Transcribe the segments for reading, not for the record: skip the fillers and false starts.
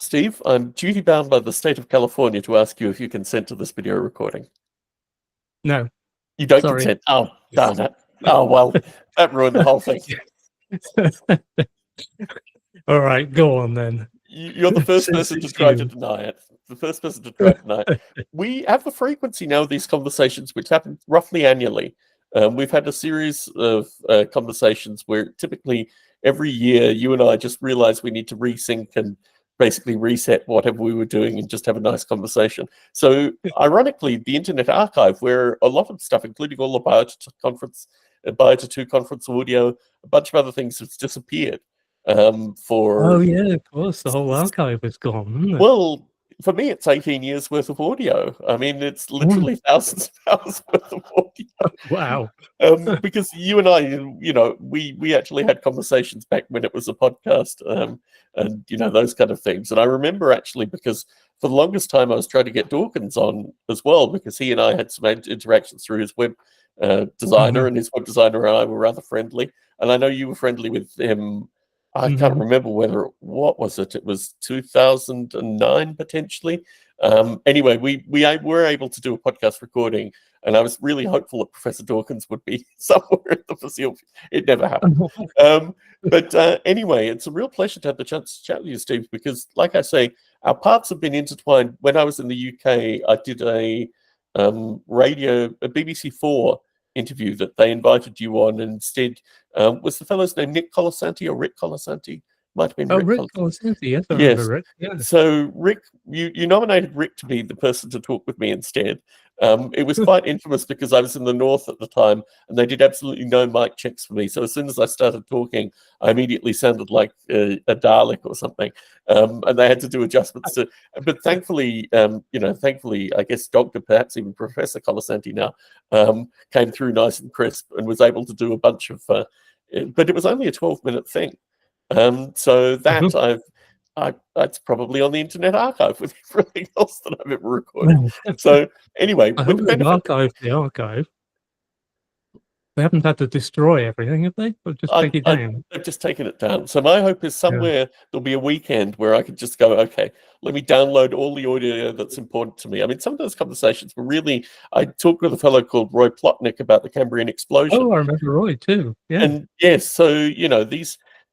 Steve, I'm duty bound by the state of California to ask you if you consent to this video recording. No. You don't Sorry. consent. Oh, darn it. Oh, well, that ruined the whole thing. All right, go on then. You're the first person to try to deny it. The first person to try to deny it. We have a frequency now of these conversations, which happen roughly annually. We've had a series of conversations where typically every year you and I just realize we need to resync and basically reset whatever we were doing and just have a nice conversation. So ironically, the Internet Archive, where a lot of stuff, including all the Biota 2 conference audio, a bunch of other things has disappeared. Oh yeah, of course, the whole archive is gone, isn't it? Well, for me, it's 18 years worth of audio. I mean, it's literally thousands of hours worth of audio. Wow. Because you and I, we actually had conversations back when it was a podcast, and those kind of things. And I remember actually because for the longest time I was trying to get Dawkins on as well because he and I had some interactions through his web designer, and his web designer and I were rather friendly. And I know you were friendly with him. I can't remember what was it? It was 2009 potentially. Anyway, we were able to do a podcast recording, and I was really hopeful that Professor Dawkins would be somewhere in the foreseeable. It never happened. But anyway, it's a real pleasure to have the chance to chat with you, Steve, because, like I say, our paths have been intertwined. When I was in the UK, I did a BBC4 interview that they invited you on, and instead was the fellow's name Nick Colasanti or Rick Colasanti? Might have been Rick Colasanti, yes, I yes. remember Rick. Yeah. So Rick, you nominated Rick to be the person to talk with me instead. It was quite infamous because I was in the north at the time, and they did absolutely no mic checks for me. So as soon as I started talking, I immediately sounded like a Dalek or something, and they had to do adjustments to. But thankfully, thankfully, I guess Doctor, perhaps even Professor Colasanti now, came through nice and crisp and was able to do a bunch of. But it was only a 12-minute thing, so that it's probably on the Internet Archive with everything else that I've ever recorded. So anyway, I hope they've archived the archive. They haven't had to destroy everything, have they? Or just take it down? They've just taken it down. So my hope is somewhere there'll be a weekend where I could just go, okay, let me download all the audio that's important to me. I mean, some of those conversations were really, I talked with a fellow called Roy Plotnick about the Cambrian explosion. Oh, I remember Roy too. Yeah. And yes, so,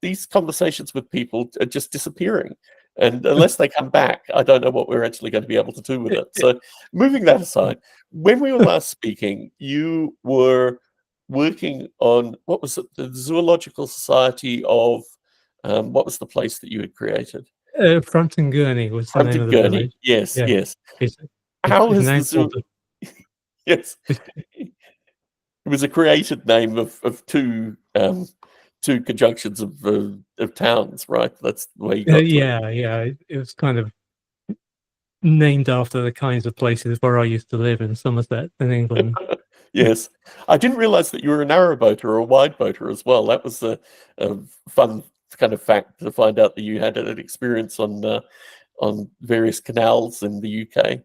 these conversations with people are just disappearing. And unless they come back, I don't know what we're actually going to be able to do with it. So moving that aside, when we were last speaking, you were working on, what was it, the Zoological Society of, what was the place that you had created? Frampton Gurney was the name of the village. Yes, yeah. Yes. How is the zoo? Yes. It was a created name of two conjunctions of towns, right? That's the way you got to it. It was kind of named after the kinds of places where I used to live in Somerset in England. Yes. I didn't realize that you were a narrow boater or a wide boater as well. That was a fun kind of fact to find out that you had an experience on various canals in the UK.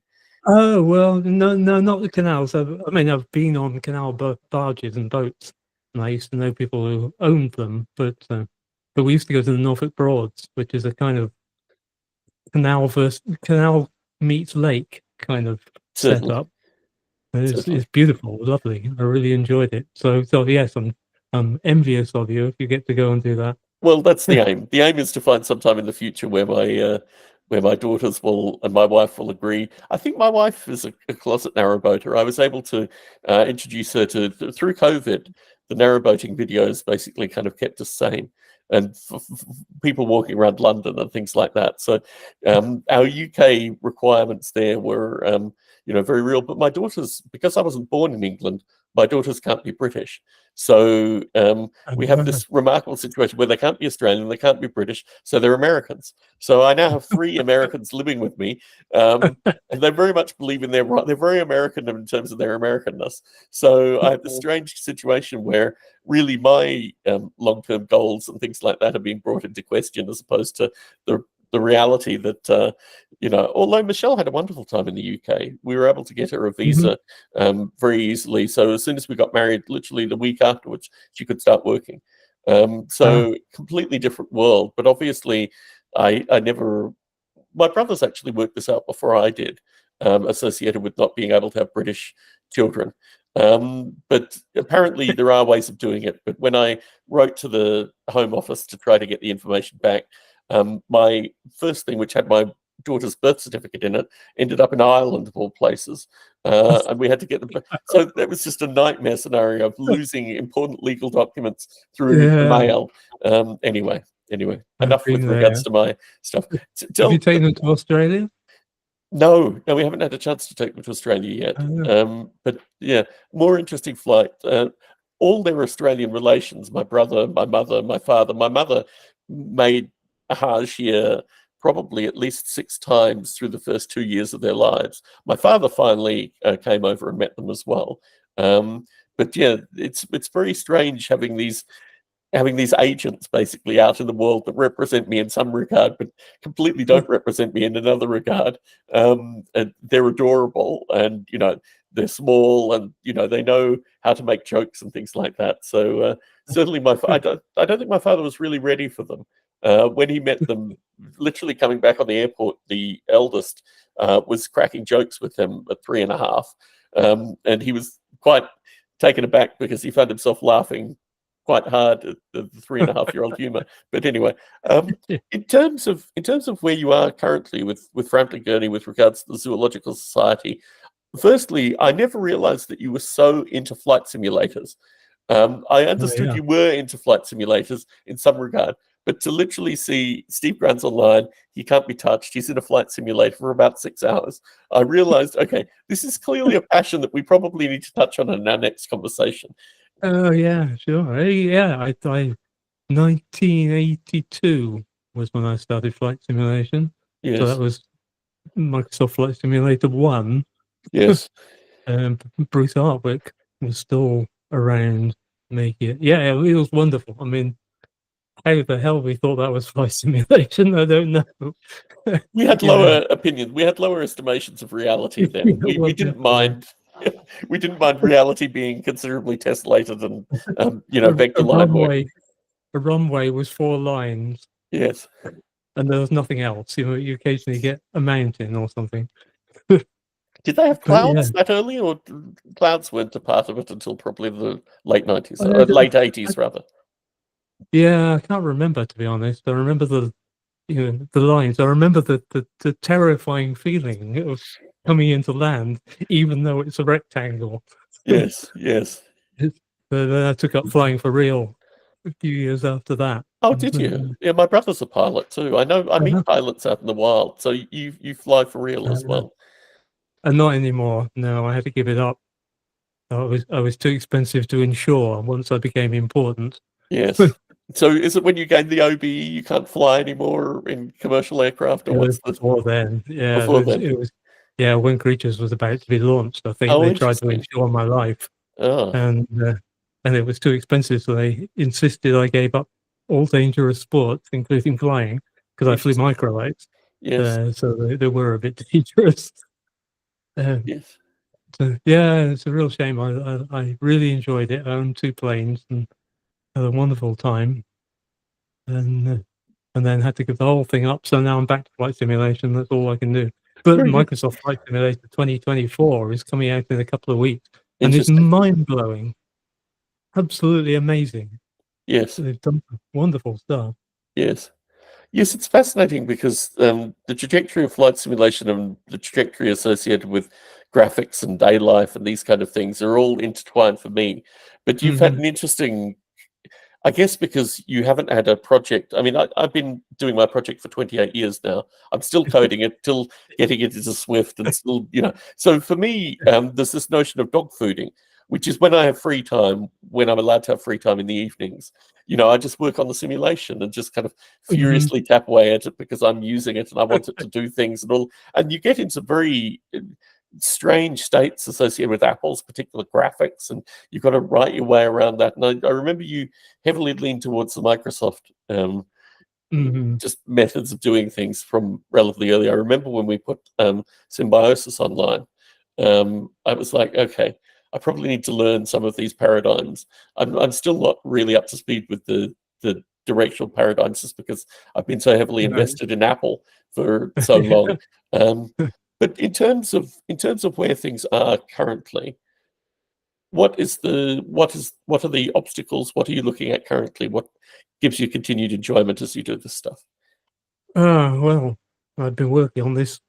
Oh, well, no, not the canals. I mean, I've been on canal barges and boats, and I used to know people who owned them, but we used to go to the Norfolk Broads, which is a kind of canal meets lake kind of setup. It's beautiful, lovely. I really enjoyed it. So yes, I'm envious of you if you get to go and do that. Well, that's the aim. The aim is to find some time in the future where my daughters will and my wife will agree. I think my wife is a closet narrowboater. I was able to introduce her to through COVID. The narrowboating videos basically kind of kept us sane, and people walking around London and things like that. So our UK requirements there were very real. But my daughters, because I wasn't born in England, my daughters can't be British. So we have this remarkable situation where they can't be Australian, they can't be British, so they're Americans. So I now have 3 Americans living with me, and they very much believe in they're very American in terms of their Americanness. So I have this strange situation where really my long-term goals and things like that are being brought into question as opposed to the reality that, although Michelle had a wonderful time in the UK, we were able to get her a visa very easily. So as soon as we got married, literally the week afterwards, she could start working. So completely different world. But obviously, I never my brothers actually worked this out before I did, associated with not being able to have British children. But apparently there are ways of doing it. But when I wrote to the Home Office to try to get the information back, my first thing, which had my daughter's birth certificate in it, ended up in Ireland of all places, and we had to get them. So that was just a nightmare scenario of losing important legal documents through the Yeah, mail. Anyway, I've enough with been regards there. to my stuff. Have you taken them to Australia? No, we haven't had a chance to take them to Australia yet. Oh, But yeah, more interesting flight. All their Australian relations, my brother, my mother, my father. My mother made a Hajj here probably at least 6 times through the first 2 years of their lives. My father finally came over and met them as well. But yeah, it's very strange having these agents basically out in the world that represent me in some regard, but completely don't represent me in another regard. And they're adorable, and they're small, and they know how to make jokes and things like that. So certainly, I don't think my father was really ready for them. When he met them, literally coming back on the airport, the eldest was cracking jokes with him at 3.5, and he was quite taken aback because he found himself laughing quite hard at the 3.5-year-old humor. But anyway, yeah. in terms of where you are currently with Frampton Gurney with regards to the Zoological Society, firstly, I never realized that you were so into flight simulators. I Oh, understood yeah. you were into flight simulators in some regard, but to literally see Steve Grant's online, he can't be touched. He's in a flight simulator for about 6 hours. I realized, okay, this is clearly a passion that we probably need to touch on in our next conversation. Oh, yeah, sure. Yeah, I 1982 was when I started flight simulation. So that Yes, was Microsoft Flight Simulator 1. yes. Bruce Hartwick was still around making it. Yeah, it was wonderful. I mean, how the hell we thought that was flight simulation, I don't know. We had You know, lower opinions. We had lower estimations of reality then. We well, didn't definitely. mind. We didn't mind reality being considerably tessellated and A, a vector line work. runway, a runway was 4 lines, Yes. and there was nothing else. You occasionally get a mountain or something. Did they have But yeah, clouds that early, or clouds weren't a part of it until probably the late 90s, I, or don't- late 80s rather? yeah, I can't remember, to be honest. I remember the lines. I remember the terrifying feeling of coming into land, even though it's a rectangle. Yes, yes. But then I took up flying for real a few years after that. Oh, And did you? then, Yeah, my brother's a pilot too. I know. I uh, meet pilots out in the wild, so you fly for real as uh, well. and not anymore. No, I had to give it up. I was too expensive to insure once I became important. Yes. So is it when you gain the OBE you can't fly anymore in commercial aircraft, or It was what's the before then. Yeah, before then? yeah, when Creatures was about to be launched, I think Oh, they tried to interesting. insure my life, Oh, and it was too expensive, so they insisted I gave up all dangerous sports, including flying, because I flew interesting. microlights. Yes, So they were a bit dangerous. Um, yes. so yeah, it's a real shame. I really enjoyed it. I owned 2 planes and had a wonderful time, and uh, and then had to give the whole thing up. So now I'm back to flight simulation. That's all I can do. But Very good. Microsoft Flight Simulator 2024 is coming out in a couple of weeks, and it's Interesting. mind blowing, absolutely amazing. Yes, They've done some wonderful stuff. yes. Yes, it's fascinating because the trajectory of flight simulation and the trajectory associated with graphics and day life and these kind of things are all intertwined for me. But you've had Hmm. an interesting, I guess, because you haven't had a project. I mean, I've been doing my project for 28 years now. I'm still coding it, still getting it into Swift, and still. So for me, there's this notion of dog fooding, which is when I have free time, when I'm allowed to have free time in the evenings. I just work on the simulation and just kind of Hmm. furiously tap away at it because I'm using it and I want it to do things and all. And you get into very strange states associated with Apple's particular graphics, and you've got to write your way around that. And I remember you heavily leaned towards the Microsoft Hmm. just methods of doing things from relatively early. I remember when we put Symbiosis online, I was like, okay, I probably need to learn some of these paradigms. I'm still not really up to speed with the directional paradigms, just because I've been so heavily Right. invested in Apple for so long. But in terms of where things are currently, what are the obstacles? What are you looking at currently? What gives you continued enjoyment as you do this stuff? Well, I've been working on this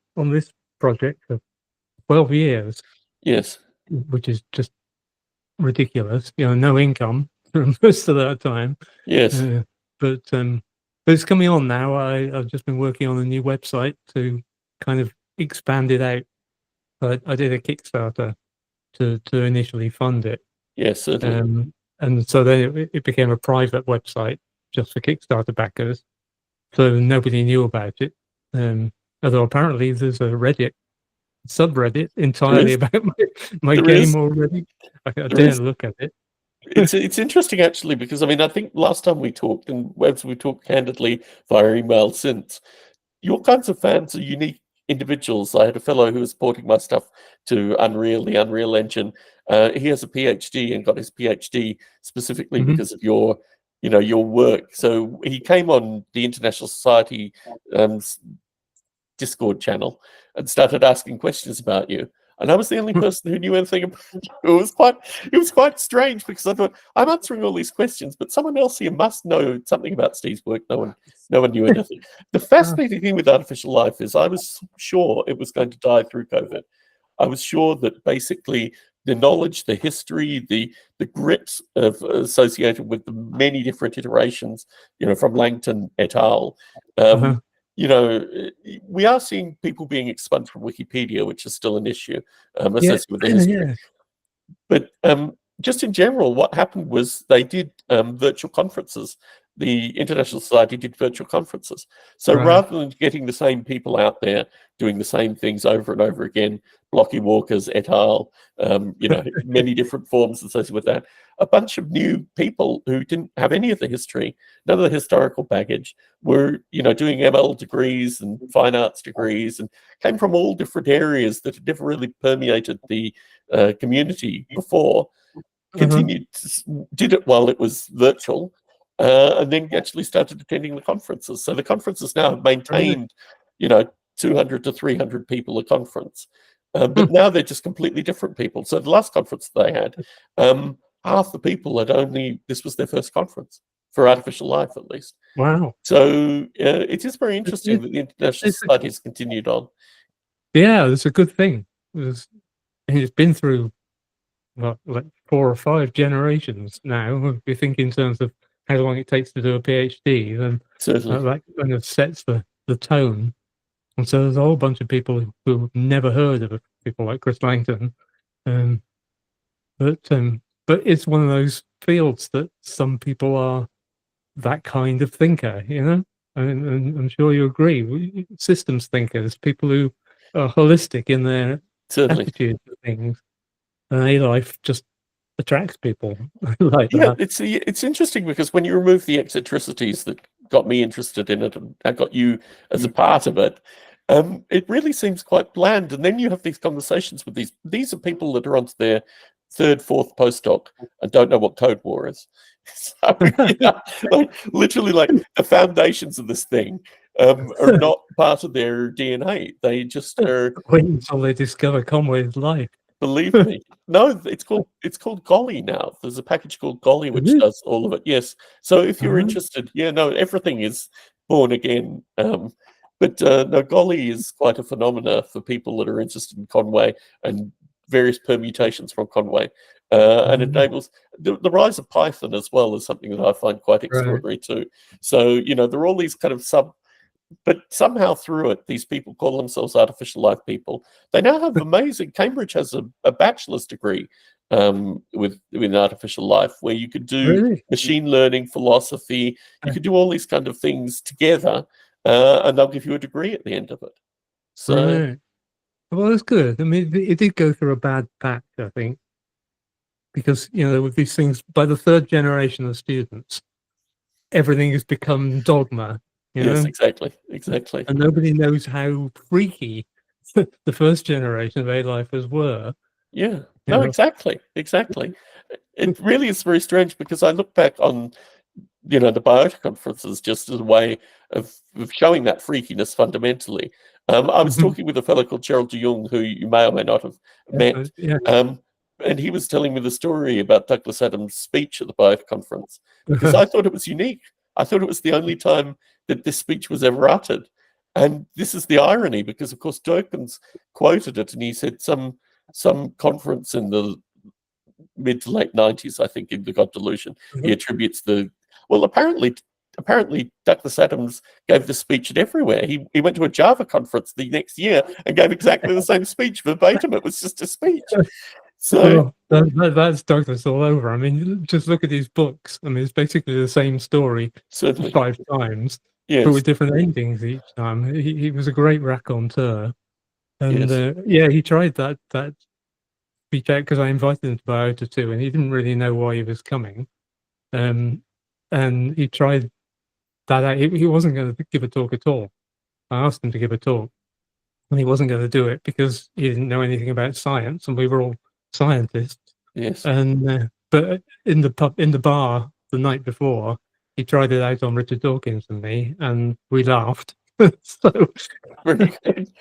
project for 12 years, Yes, which is just ridiculous. No income for most of that time. yes, Uh, but it's coming on now. I've just been working on a new website to kind of expand it out. I did a Kickstarter to initially fund it, yes, certainly. and so then it became a private website just for Kickstarter backers. So nobody knew about it. Although apparently there's a Reddit subreddit There entirely is, about my there game is, already. I there dare is. look at it. It's interesting actually, because I mean, I think last time we talked, and as we talked candidly via email since, your kinds of fans are unique individuals. I had a fellow who was porting my stuff to Unreal, the Unreal Engine. He has a PhD and got his PhD specifically Mhm. because of your work. So he came on the International Society Discord channel and started asking questions about you. And I was the only person who knew anything about you. It was quite strange, because I thought, I'm answering all these questions, but someone else here must know something about Steve's work. No one knew anything. The fascinating thing with artificial life is I was sure it was going to die through COVID. I was sure that basically the knowledge, the history, the grips associated with the many different iterations, from Langton et al. Uh-huh. You know, we are seeing people being expunged from Wikipedia, which is still an issue Yeah, associated with the history. yeah, But just in general, what happened was they did virtual conferences. The International Society did virtual conferences. So right. rather than getting the same people out there doing the same things over and over again, Blocky Walkers et al., many different forms associated with that, a bunch of new people who didn't have any of the history, none of the historical baggage, were, doing ML degrees and fine arts degrees, and came from all different areas that had never really permeated the community before, Uh-huh. did it while it was virtual, and then actually started attending the conferences. So the conferences now have Really? maintained, 200 to 300 people a conference. Hmm. But now they're just completely different people. So the last conference they had, half the people this was their first conference for artificial life, at least. Wow. So it is very It, interesting it, that the International it's Society has continued on. yeah, it's a good thing. It's been through like 4 or 5 generations now. If you think in terms of how long it takes to do a PhD, then Certainly. that kind of sets the tone. And so there's a whole bunch of people who've never heard of people like Chris Langton. Um, but it's one of those fields that some people are that kind of thinker, and I'm sure you agree. Systems thinkers, people who are holistic in their Certainly. attitude to things. And A life just attracts people like Yeah, that. it's interesting, because when you remove the eccentricities that got me interested in it and got you as a part of it, it really seems quite bland. And then you have these conversations with these are people that are onto their third, fourth postdoc and don't know what Code War is. So, literally, like, the foundations of this thing are not part of their DNA. They just are. Wait until they discover Conway's life. Believe me. No, it's called Golly now. There's a package called Golly which Is it? does all of it. Yes. So if you're Uh-huh. interested, yeah, no, everything is born again. But no, Golly is quite a phenomena for people that are interested in Conway and various permutations from Conway. And it enables the rise of Python as well is something that I find quite Right. extraordinary too. So, there are all these kind of but somehow through it, these people call themselves artificial life people. They now have amazing. Cambridge has a bachelor's degree with artificial life, where you could do Really? machine learning, philosophy. You could do all these kind of things together, and they'll give you a degree at the end of it. So Right. Well, that's good. I mean, it did go through a bad patch, I think, because there were these things by the third generation of students. Everything has become dogma, yes, exactly, exactly. and nobody knows how freaky the first generation of A-lifers were. Yeah, You no, know, exactly, exactly. It really is very strange, because I look back on the Biota conferences just as a way of showing that freakiness fundamentally. I was talking with a fellow called Gerald de Jong, who you may or may not have met, Yeah. and he was telling me the story about Douglas Adams' speech at the Biota conference, because I thought it was unique. I thought it was the only time that this speech was ever uttered. And this is the irony, because, of course, Dawkins quoted it, and he said some conference in the mid to late 90s, I think, in The God Delusion. He attributes apparently Douglas Adams gave the speech at everywhere. He went to a Java conference the next year and gave exactly the same speech verbatim. It was just a speech. So that's Douglas all over. I mean, just look at his books. I mean, it's basically the same story certainly, 5 times, yes, but with different endings each time. He was a great raconteur, and yes. he tried that speech out because I invited him to Biota too, and he didn't really know why he was coming, and he tried that out. He wasn't going to give a talk at all. I asked him to give a talk, and he wasn't going to do it because he didn't know anything about science, and we were all scientists. Yes. And but in the bar the night before, he tried it out on Richard Dawkins and me, and we laughed. So very good.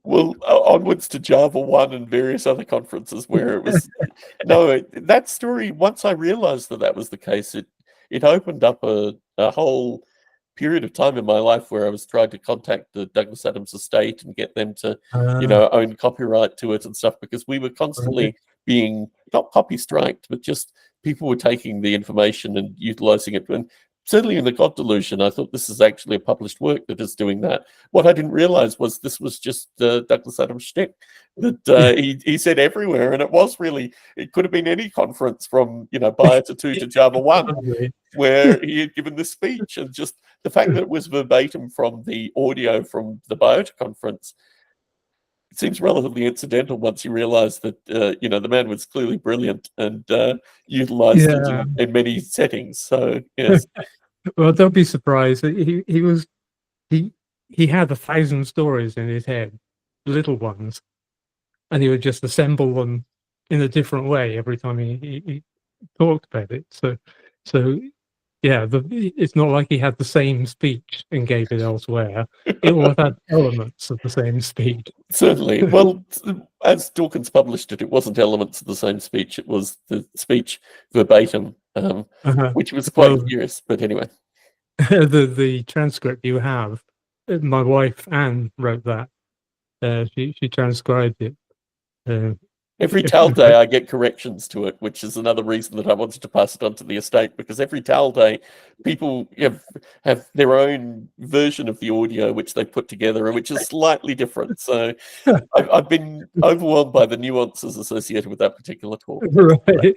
Well, onwards to Java 1 and various other conferences where it was that story, once I realized that was the case, it opened up a whole period of time in my life where I was trying to contact the Douglas Adams estate and get them to, own copyright to it and stuff, because we were constantly being not copy striked, but just people were taking the information and utilizing it. And certainly in The God Delusion, I thought this is actually a published work that is doing that. What I didn't realize was this was just Douglas Adams' shtick that he said everywhere, and it could have been any conference from Biota 2 to Java 1 where he had given this speech, and just the fact that it was verbatim from the audio from the Biota conference, it seems relatively incidental once you realize that the man was clearly brilliant and utilized it in many settings. So yes. Well, don't be surprised. He had 1,000 stories in his head, little ones, and he would just assemble them in a different way every time he talked about it. So yeah, it's not like he had the same speech and gave it elsewhere. It will have had elements of the same speech. Certainly. Well, as Dawkins published it, it wasn't elements of the same speech. It was the speech verbatim, which was quite curious. But anyway. The transcript you have, my wife Anne wrote that. She transcribed it. Every Tal Day I get corrections to it, which is another reason that I wanted to pass it on to the estate, because every Tal Day people have their own version of the audio which they put together, which is slightly different. So I've been overwhelmed by the nuances associated with that particular talk. Right.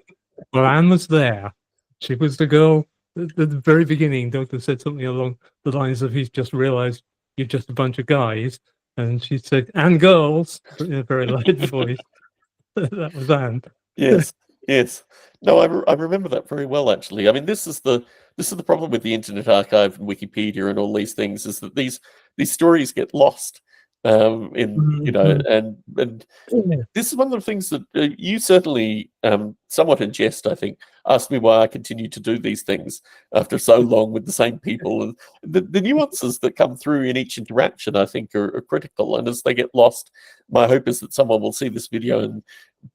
Well, Anne was there. She was the girl at the very beginning. Doctor said something along the lines of, "He's just realized you're just a bunch of guys," and she said, "And girls," in a very light voice. That was Anne. Yes. No, I remember that very well, actually. I mean, this is the problem with the Internet Archive and Wikipedia and all these things, is that these stories get lost. And this is one of the things that you certainly, somewhat in jest, I think, asked me why I continue to do these things after so long with the same people. And the nuances that come through in each interaction, I think, are critical. And as they get lost, my hope is that someone will see this video and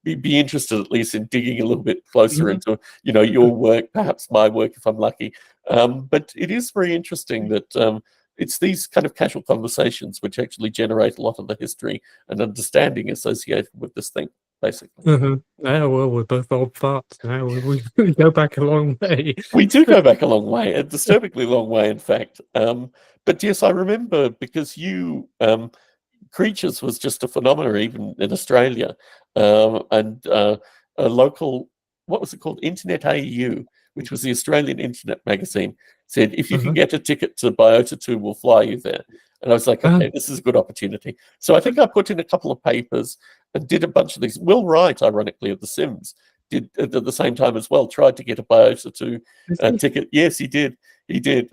be interested, at least, in digging a little bit closer into, your work, perhaps my work if I'm lucky. But it is very interesting that it's these kind of casual conversations which actually generate a lot of the history and understanding associated with this thing, basically. Yeah, well, we're both old farts now. We go back a long way. We do go back a long way, a disturbingly long way, in fact. But yes, I remember, because Creatures was just a phenomenon even in Australia, and a local, what was it called, Internet AU, which was the Australian internet magazine, said, if you can get a ticket to Biota 2, we'll fly you there. And I was like, okay, this is a good opportunity. So I think I put in a couple of papers and did a bunch of these. Will Wright, ironically, of The Sims, did at the same time as well, tried to get a Biota 2 ticket. Yes, he did. He did.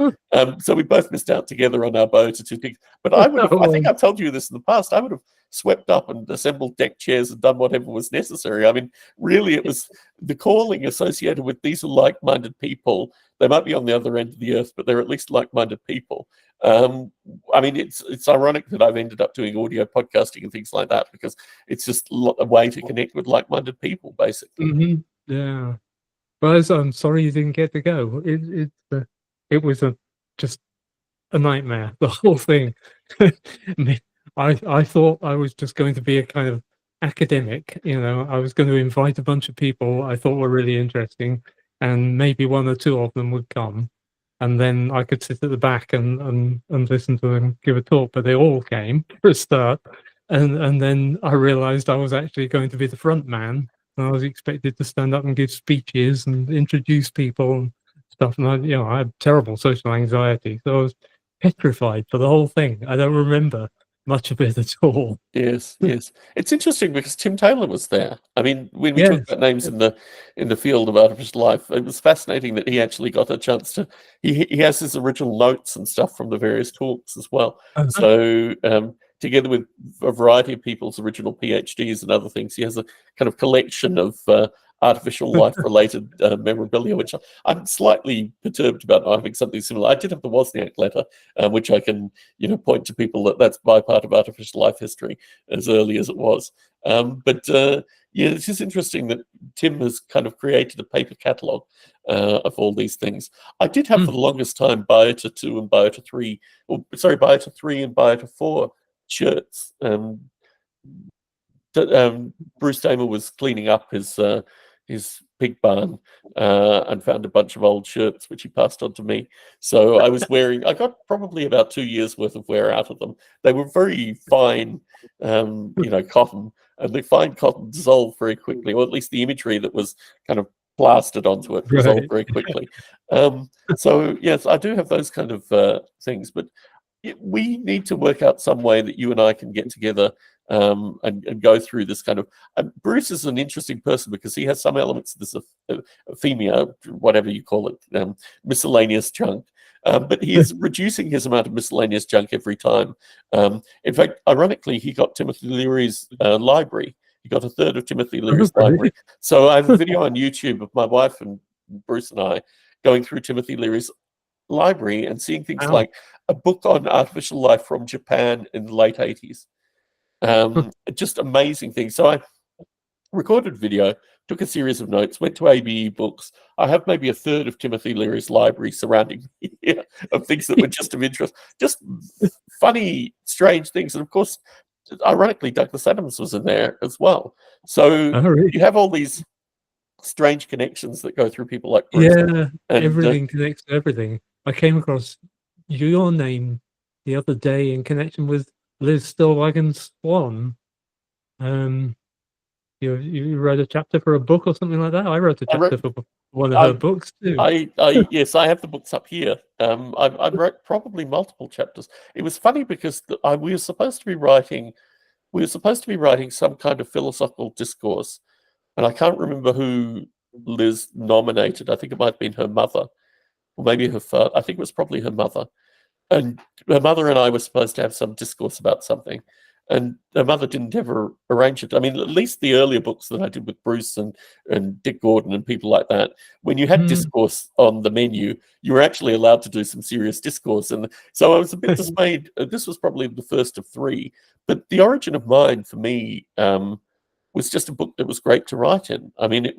So we both missed out together on our Biota 2 things. But I would have, I think I've told you this in the past, I would have swept up and assembled deck chairs and done whatever was necessary. I mean, really, it was the calling associated with these are like-minded people. They might be on the other end of the earth, but they're at least like-minded people. I mean, it's ironic that I've ended up doing audio podcasting and things like that, because it's just a way to connect with like-minded people, basically. Yeah. But I'm sorry you didn't get to go. It was just a nightmare, the whole thing. I thought I was just going to be a kind of academic, I was going to invite a bunch of people I thought were really interesting, and maybe one or two of them would come, and then I could sit at the back and listen to them give a talk. But they all came for a start, and then I realized I was actually going to be the front man. I was expected to stand up and give speeches and introduce people and stuff. And I had terrible social anxiety, so I was petrified for the whole thing. I don't remember much of it at all. Yes, yes. It's interesting because Tim Taylor was there. I mean, when we talk Yes. about names in the field of artificial life, it was fascinating that he actually got a chance to. He has his original notes and stuff from the various talks as well. So together with a variety of people's original PhDs and other things, he has a kind of collection of artificial life-related memorabilia, which I'm slightly perturbed about not having something similar. I did have the Wozniak letter, which I can, point to people that's my part of artificial life history as early as it was. But yeah, it's just interesting that Tim has kind of created a paper catalogue of all these things. I did have for the longest time Biota 2 and Biota 3, or sorry, Biota 3 and Biota 4 shirts. Bruce Damer was cleaning up his pig barn and found a bunch of old shirts which he passed on to me. So I was wearing. I got probably about 2 years worth of wear out of them. They were very fine, cotton, and the fine cotton dissolved very quickly, or at least the imagery that was kind of plastered onto it dissolved very quickly. So yes, I do have those kind of things, but we need to work out some way that you and I can get together and go through this kind of. Bruce is an interesting person because he has some elements of this ephemia, whatever you call it, miscellaneous junk. But he is reducing his amount of miscellaneous junk every time. In fact, ironically, he got Timothy Leary's library. He got a third of Timothy Leary's library. So I have a video on YouTube of my wife and Bruce and I going through Timothy Leary's library and seeing things like a book on artificial life from Japan in the late 80s. Just amazing things. So I recorded video, took a series of notes, went to ABE Books. I have maybe a third of Timothy Leary's library surrounding me of things that were just of interest, just funny, strange things. And of course, ironically, Douglas Adams was in there as well. So you have all these strange connections that go through people like Bruce. Yeah, and everything connects to everything. I came across your name the other day in connection with Liz Stillwagon's Swan. You wrote a chapter for a book or something like that. I wrote a chapter for one of her books too. Yes, I have the books up here. I wrote probably multiple chapters. It was funny because we were supposed to be writing some kind of philosophical discourse, and I can't remember who Liz nominated. I think it might have been her mother, or maybe her father. I think it was probably her mother. And her mother and I were supposed to have some discourse about something, and her mother didn't ever arrange it. I mean, at least the earlier books that I did with Bruce and Dick Gordon and people like that, when you had discourse on the menu, you were actually allowed to do some serious discourse. And so I was a bit dismayed. This was probably the first of three, but The Origin of Mind for me was just a book that was great to write in. I mean, it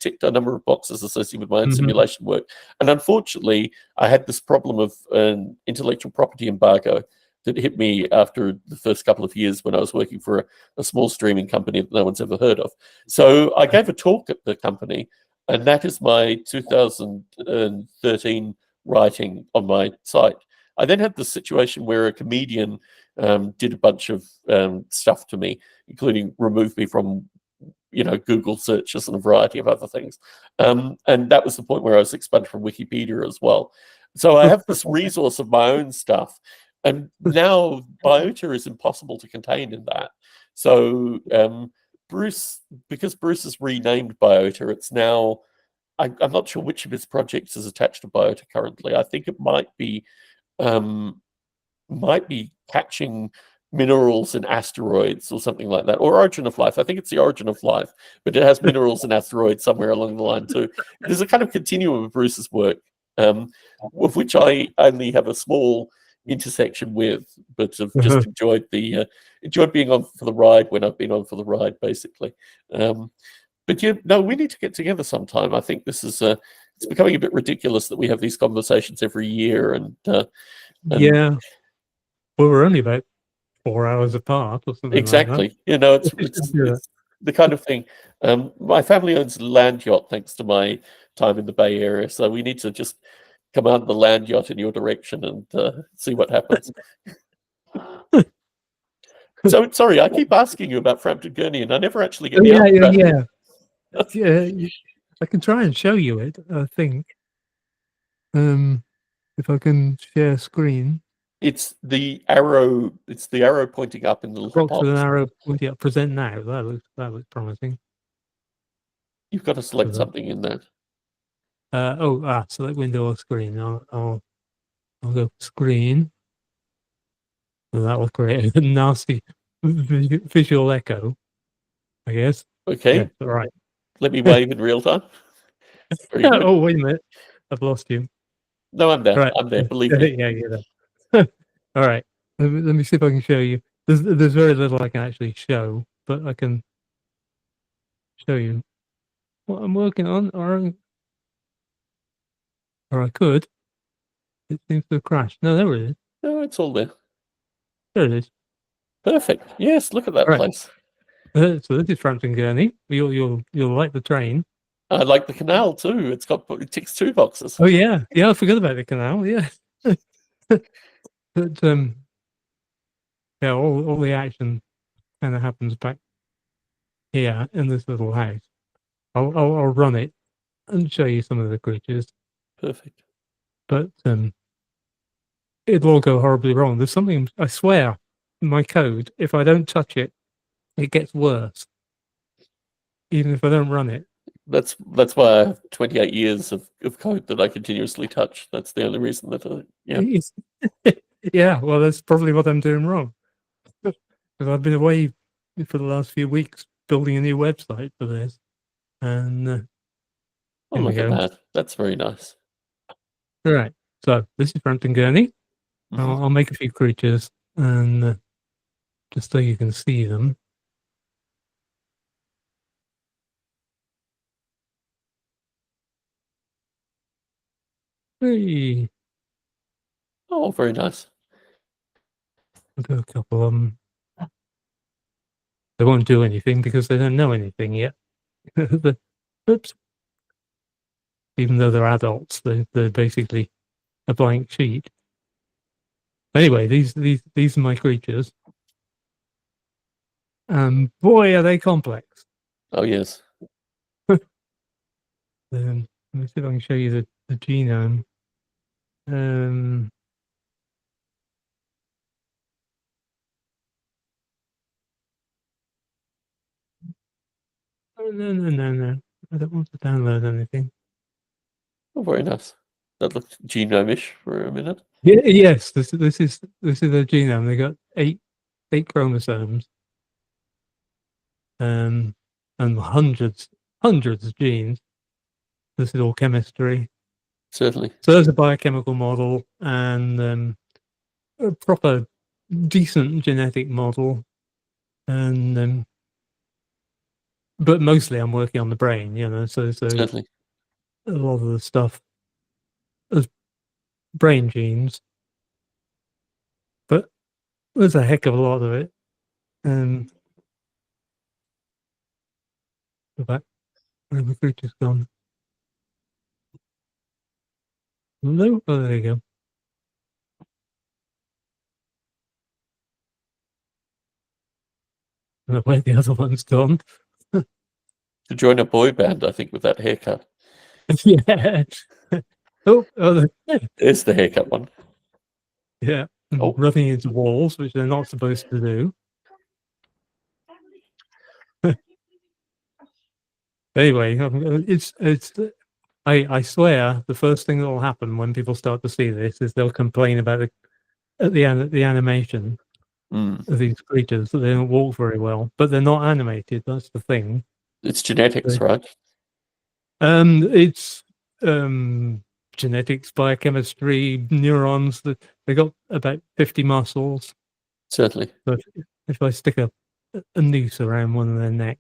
ticked a number of boxes associated with my own simulation work. And unfortunately, I had this problem of an intellectual property embargo that hit me after the first couple of years when I was working for a small streaming company that no one's ever heard of. So I gave a talk at the company, and that is my 2013 writing on my site. I then had the situation where a comedian did a bunch of stuff to me, including remove me from, Google searches and a variety of other things. And that was the point where I was expunged from Wikipedia as well. So I have this resource of my own stuff. And now Biota is impossible to contain in that. So because Bruce has renamed Biota, it's now I'm not sure which of his projects is attached to Biota currently. I think it might be catching minerals in asteroids or something like that, or Origin of Life. I think it's the Origin of Life, but it has minerals and asteroids somewhere along the line too. There's a kind of continuum of Bruce's work, of which I only have a small intersection with, but have just enjoyed being on for the ride when I've been on for the ride, basically. But we need to get together sometime. I think this is it's becoming a bit ridiculous that we have these conversations every year, and yeah. Well, we're only about 4 hours apart or something exactly. like that. It's the kind of thing. My family owns a land yacht thanks to my time in the Bay Area, so we need to just command the land yacht in your direction and see what happens. So sorry, I keep asking you about Frampton Gurney, and I never actually get the answer. Yeah. I can try and show you it. I think. If I can share screen. It's the arrow. It's the arrow pointing up in the little Box with an box. arrow pointing up. Present now. That looks promising. You've got to select something in there. Select window or screen. I'll go screen. And that will create a nasty visual echo, I guess. Okay. Yeah, right. Let me wave in real time. Very good. Oh, wait a minute. I've lost you. No, I'm there. Right. I'm there. Believe me. Yeah, you're there. All right. Let me see if I can show you. There's very little I can actually show, but I can show you what I'm working on, or I could. It seems to have crashed. No, there it is. No, it's all there. There it is. Perfect. Yes, look at that place. So this is Frampton Gurney. You'll like the train. I like the canal too. It ticks 2 boxes. Oh yeah. I forgot about the canal. Yeah. But yeah, all the action kind of happens back here in this little house. I'll run it and show you some of the creatures. Perfect. But it'll all go horribly wrong. There's something, I swear, in my code. If I don't touch it, it gets worse. Even if I don't run it. That's why I have 28 years of code that I continuously touch. That's the only reason that Yeah, well, that's probably what I'm doing wrong. Because I've been away for the last few weeks building a new website for this. And oh, look at that. That's very nice. All right. So this is Frampton Gurney. I'll make a few creatures and just so you can see them. Hey. Oh, very nice. I'll do a couple of them. They won't do anything because they don't know anything yet. Oops. Even though they're adults, they're basically a blank sheet. Anyway, these are my creatures. Boy, are they complex. Oh yes. Let me see if I can show you the genome. No. I don't want to download anything. Oh, very nice. That looked genome-ish for a minute. Yeah, yes, this is their genome. They got eight chromosomes, and hundreds of genes. This is all chemistry. Certainly. So there's a biochemical model and a proper decent genetic model, and but mostly I'm working on the brain. So Certainly. a lot of the stuff is brain genes, but there's a heck of a lot of it. Go back. Where have the creatures gone? No, oh, there you go. I don't know where the other one's gone. To join a boy band, I think, with that haircut. Yeah. There's the haircut one. Yeah. Running into walls, which they're not supposed to do. Anyway, I swear the first thing that will happen when people start to see this is they'll complain about the animation Mm. of these creatures, that they don't walk very well, but they're not animated. That's the thing. It's genetics, They- right? It's genetics, biochemistry, neurons. That they got about 50 muscles. Certainly. So if I stick a noose around one of their neck,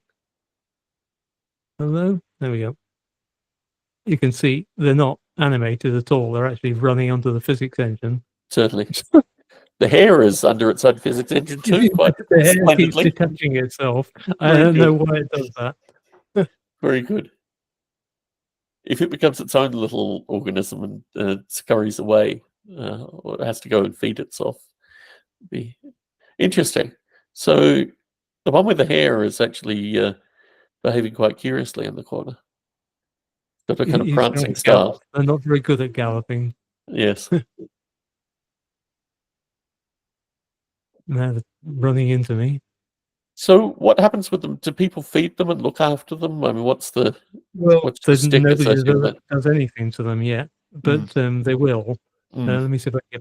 hello, there we go. You can see they're not animated at all. They're actually running onto the physics engine. Certainly. The hair is under its own physics engine too, quite The hair keeps splendidly. detaching itself. I Very don't know good. why it does that. Very good. If it becomes its own little organism and scurries away, or it has to go and feed itself, it'd be interesting. So the one with the hair is actually behaving quite curiously in the corner. Got a kind of He's trying prancing to gallop. style. They're not very good at galloping. Yes. Now they're running into me. So what happens with them? Do people feed them and look after them? I mean, what's your stick Nobody associated with it? does anything to them yet, but they will. Mm. Let me see if I can get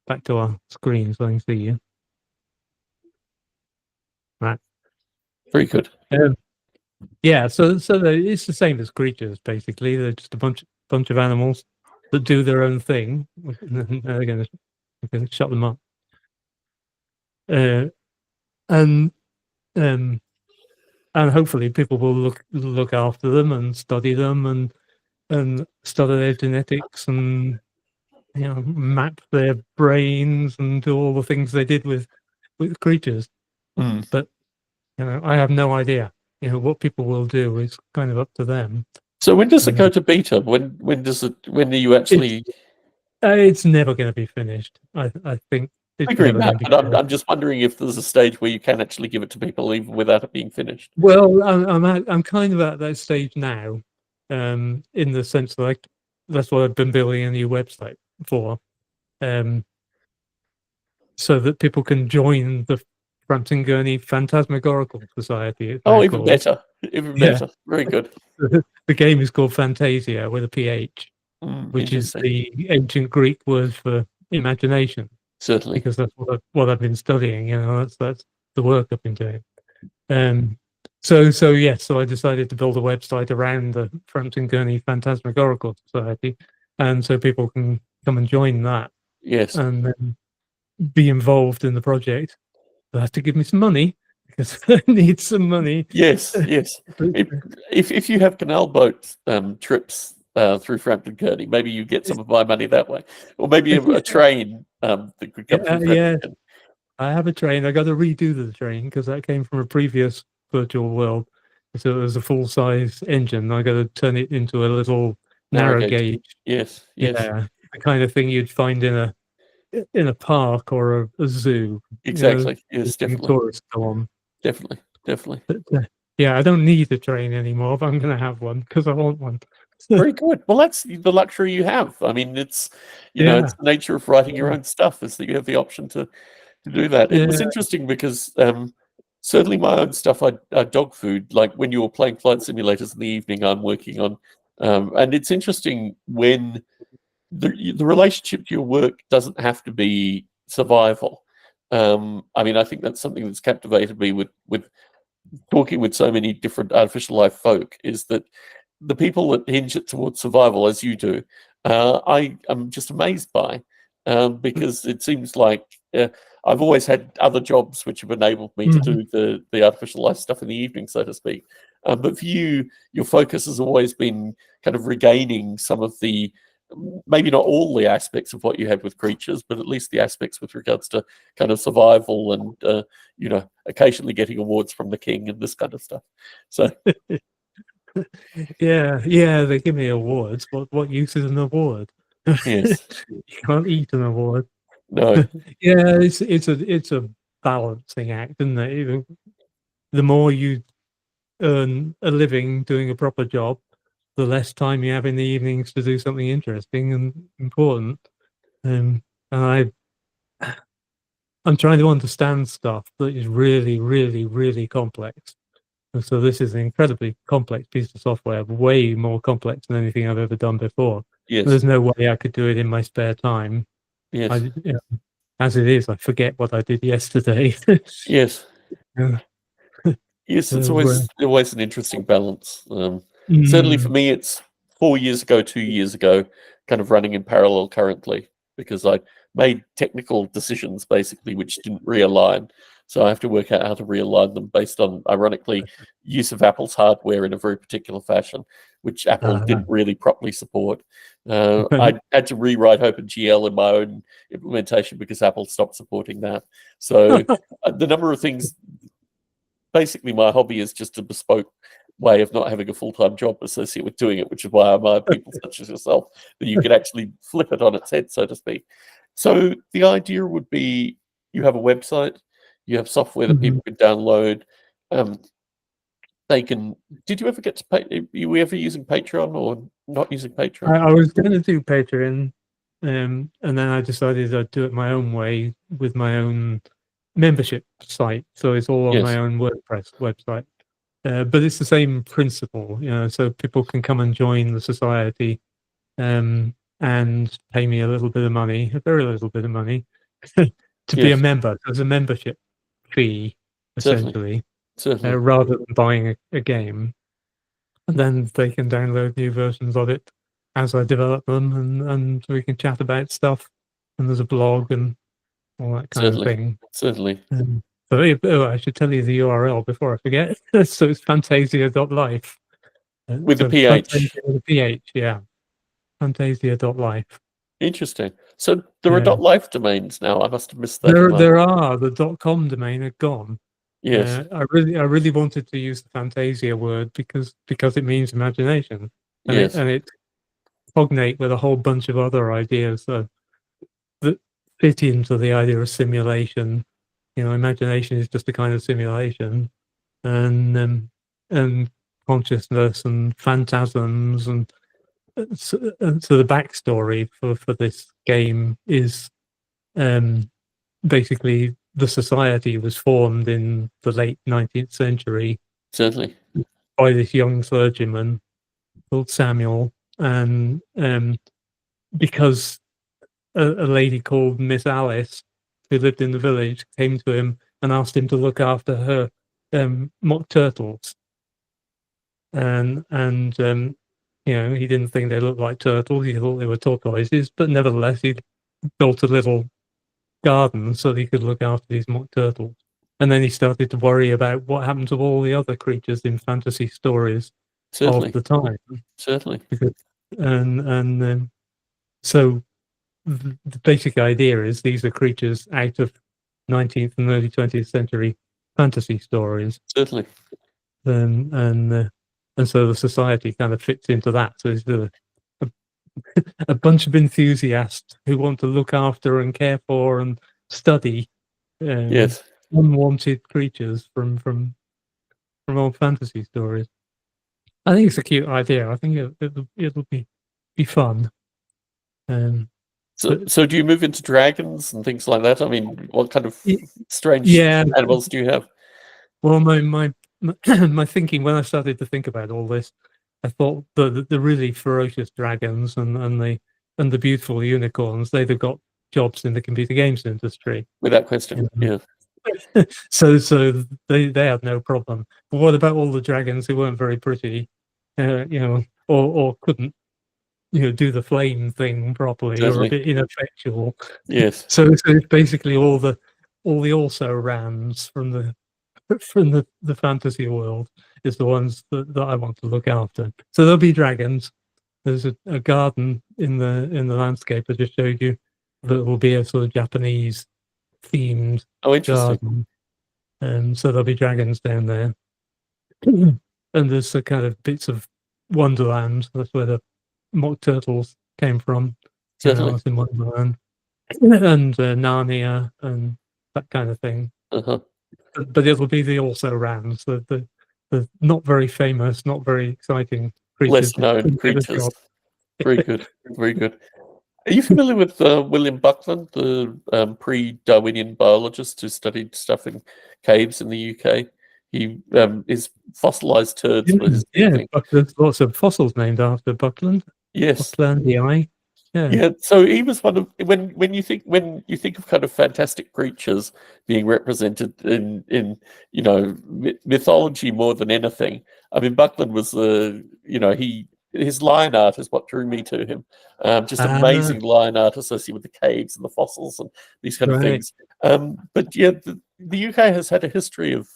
back to our screen so I can see you. Right. Very good. Yeah, so it's the same as creatures basically. They're just a bunch of animals that do their own thing. They're going to shut them up, and hopefully people will look after them and study them and study their genetics and map their brains and do all the things they did with creatures. Mm. But I have no idea. What people will do is kind of up to them. So when does it go to beta? When do you actually? It's never going to be finished. I think I it's agree, never going Matt, to be but finished. I'm just wondering if there's a stage where you can actually give it to people even without it being finished. Well, I'm kind of at that stage now, in the sense that that's what I've been building a new website for, so that people can join the Frampton Gurney Phantasmagorical Society. It's now Oh, even called. better. Even Yeah, better. Very good. the game is called Fantasia with a PH, which is Interesting. the ancient Greek word for imagination, Certainly. because that's what I've been studying. That's the work I've been doing. So I decided to build a website around the Frampton Gurney Phantasmagorical Society, and so people can come and join that Yes. and then be involved in the project. They'll have to give me some money because I need some money. Yes. Yes. If you have canal boat trips through Frampton Kearney, maybe you get some of my money that way, or maybe a train that could come through Frampton Yeah, Kearney. I have a train. I got to redo the train because that came from a previous virtual world. So it was a full size engine. I got to turn it into a little narrow gauge. Yes. Yes. Yeah, the kind of thing you'd find in a park or a zoo. Exactly. Yes. Definitely. Tourists go on. Definitely. Definitely. But, yeah, I don't need a train anymore, but I'm going to have one because I want one. Very good. Well, that's the luxury you have. I mean, it's Yeah. it's the nature of writing your own stuff is that you have the option to do that. It was Yeah. interesting because certainly my own stuff, I dog food. Like when you're playing flight simulators in the evening, I'm working on, and it's interesting when the relationship to your work doesn't have to be survival. I mean, I think that's something that's captivated me with talking with so many different artificial life folk is that the people that hinge it towards survival, as you do, I am just amazed by, because it seems like I've always had other jobs which have enabled me to do the artificial life stuff in the evening, so to speak. But for you, your focus has always been kind of regaining some of the, maybe not all the aspects of what you had with creatures, but at least the aspects with regards to kind of survival and occasionally getting awards from the king and this kind of stuff. So yeah, they give me awards. What use is an award? yes, You can't eat an award. no, Yeah, it's a balancing act, isn't it? The more you earn a living doing a proper job, the less time you have in the evenings to do something interesting and important. And I'm trying to understand stuff that is really, really, really complex. And so this is an incredibly complex piece of software, way more complex than anything I've ever done before. Yes. There's no way I could do it in my spare time. Yes. As it is, I forget what I did yesterday. Yes. Yeah. Yes, it's So, always an interesting balance. Certainly for mm, me, it's 4 years ago, 2 years ago, kind of running in parallel currently, because I made technical decisions basically which didn't realign. So I have to work out how to realign them based on, ironically, use of Apple's hardware in a very particular fashion, which Apple didn't really properly support. I had to rewrite OpenGL in my own implementation because Apple stopped supporting that. So the number of things, basically my hobby is just a bespoke way of not having a full-time job associated with doing it, which is why I admire people such as yourself, that you could actually flip it on its head, so to speak. So the idea would be you have a website, you have software that people can download. They can. Did you ever get to pay? Are you ever using Patreon or not using Patreon? I was going to do Patreon, and then I decided I'd do it my own way with my own membership site. So it's all on my Yes, own WordPress website. But it's the same principle, so people can come and join the society, and pay me a little bit of money, a very little bit of money, to be a yes, member. There's a membership fee, certainly, essentially, certainly, rather than buying a game. And then they can download new versions of it as I develop them, and we can chat about stuff. And there's a blog and all that kind of certainly, thing. certainly. I should tell you the URL before I forget. So it's fantasia.life. With the So PH. Fantasia with a PH, yeah. Fantasia.life. Interesting. So there are Yeah. .life domains now. I must have missed that in There my. there are the .com domain are gone. Yes, I really wanted to use the Fantasia word because it means imagination, and yes, it cognate with a whole bunch of other ideas that fit into the idea of simulation. Imagination is just a kind of simulation, and consciousness and phantasms, and so the backstory for this game is, basically the society was formed in the late 19th century certainly, by this young clergyman called Samuel, and because a lady called Miss Alice, who lived in the village, came to him and asked him to look after her mock turtles, and he didn't think they looked like turtles. He thought they were tortoises, but nevertheless, he built a little garden so that he could look after these mock turtles. And then he started to worry about what happened to all the other creatures in fantasy stories of certainly, the time, certainly, because and so the basic idea is these are creatures out of 19th and early 20th century fantasy stories, certainly, and so the society kind of fits into that. So it's a, a bunch of enthusiasts who want to look after and care for and study yes, unwanted creatures from old fantasy stories. I think it's a cute idea. I think it'll be fun. Um, but So do you move into dragons and things like that? I mean, what kind of strange yeah, animals do you have? well, my my thinking when I started to think about all this, I thought the really ferocious dragons and the beautiful unicorns, they've got jobs in the computer games industry. Without question, yeah, So they had no problem. But what about all the dragons who weren't very pretty, or couldn't do the flame thing properly, or a certainly, bit ineffectual? yes, So it's basically all the also rans from the fantasy world is the ones that I want to look after. So there'll be dragons. There's a garden in the landscape I just showed you that will be a sort of Japanese themed oh, interesting, garden, and so there'll be dragons down there. And there's the kind of bits of Wonderland. That's where the mock turtles came from. certainly, Alice in Wonderland, and Narnia, and that kind of thing. uh-huh. But it'll be the also rans, the not very famous, not very exciting creatures Less that known couldn't get a creatures. job. Very good, very good. Are you familiar with William Buckland, the pre-Darwinian biologist who studied stuff in caves in the UK? his fossilized turds were his big thing. There's lots of fossils named after Buckland. Yes. Bucklandiae. Yeah, so he was one of when you think of kind of fantastic creatures being represented in mythology more than anything. I mean, Buckland was his line art is what drew me to him. Just amazing line art associated with the caves and the fossils and these kind of things. But yeah, the UK has had a history of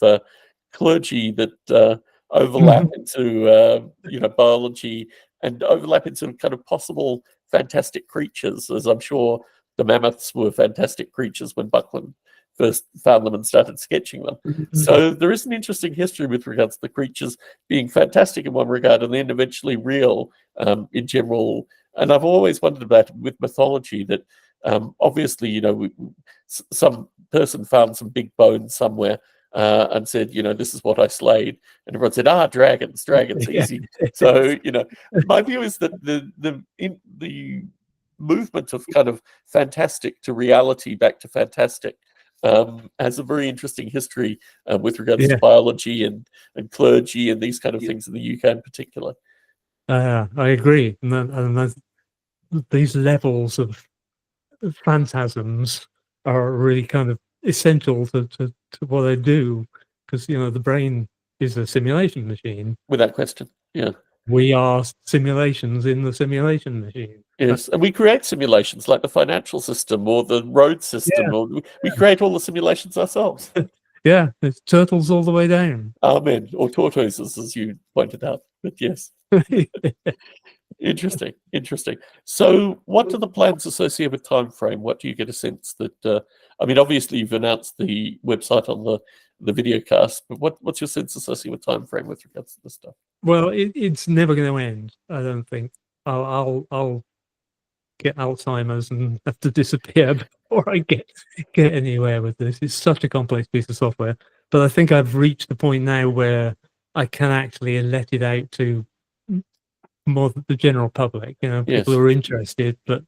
clergy that overlap into biology and overlap into kind of possible fantastic creatures, as I'm sure the mammoths were fantastic creatures when Buckland first found them and started sketching them. So there is an interesting history with regards to the creatures being fantastic in one regard and then eventually real in general. And I've always wondered about with mythology that obviously, some person found some big bones somewhere and said, this is what I slayed. And everyone said, dragons, easy. So, my view is that the movement of kind of fantastic to reality back to fantastic has a very interesting history with regards to biology and clergy and these kind of things in the UK in particular. I agree. And these levels of phantasms are really kind of essential to what they do, because the brain is a simulation machine. Without question, yeah. We are simulations in the simulation machine. Yes, and we create simulations like the financial system or the road system, or we create all the simulations ourselves. Yeah, it's turtles all the way down. Amen, or tortoises, as you pointed out. But yes. Interesting. So what are the plans associated with time frame? What do you get a sense that obviously you've announced the website on the video cast, but what's your sense associated with time frame with regards to this stuff? Well, it's never going to end, I don't think. I'll get Alzheimer's and have to disappear before I get anywhere with this. It's such a complex piece of software, but I think I've reached the point now where I can actually let it out to more the general public, people who are interested but